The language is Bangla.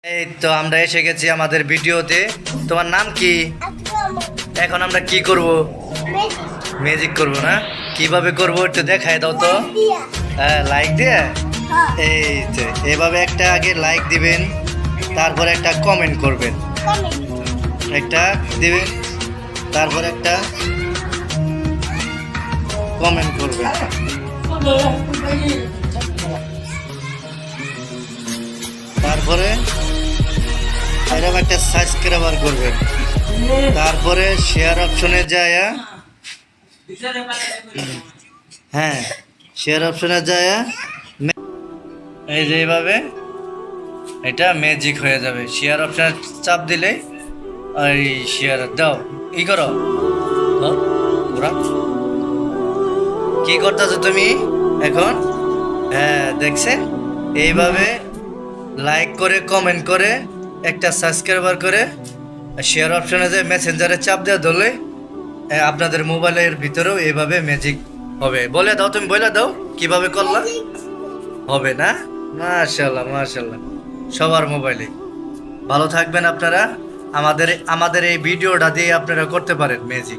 এই তো আমরা এসে গেছি আমাদের ভিডিওতে। তোমার নাম কি? এখন আমরা কি করব? ম্যাজিক করব না? কিভাবে করব একটু দেখায় দাও তো। হ্যাঁ, লাইক দিয়ে। এই তো এভাবে একটা আগে লাইক দিবেন, তারপরে একটা কমেন্ট করবেন, একটা দিবেন, তারপর একটা কমেন্ট করবেন, তারপরে এরকম একটা সাবস্ক্রাইবার করবেন, তারপরে শেয়ার অপশনে যায়। হ্যাঁ, শেয়ার অপশনে যায়। এই যে এইভাবে এটা ম্যাজিক হয়ে যাবে। শেয়ার অপশনে চাপ দিলে এই শেয়ার দাও, ই করো। দাও, ওরা কি করতেছো তুমি এখন? হ্যাঁ, দেখছেন? এইভাবে লাইক করে কমেন্ট করে একটা সাবস্ক্রাইবার করে শেয়ার অপশনে যে মেসেঞ্জারে চাপ দেওয়া ধরলে আপনাদের মোবাইলের ভিতরেও এইভাবে ম্যাজিক হবে। বলে দাও, তুমি বলে দাও কিভাবে করলা। হবে না? মাশাআল্লাহ মাশাআল্লাহ, সবার মোবাইলে। ভালো থাকবেন আপনারা। আমাদের এই ভিডিওটা দিয়ে আপনারা করতে পারেন ম্যাজিক।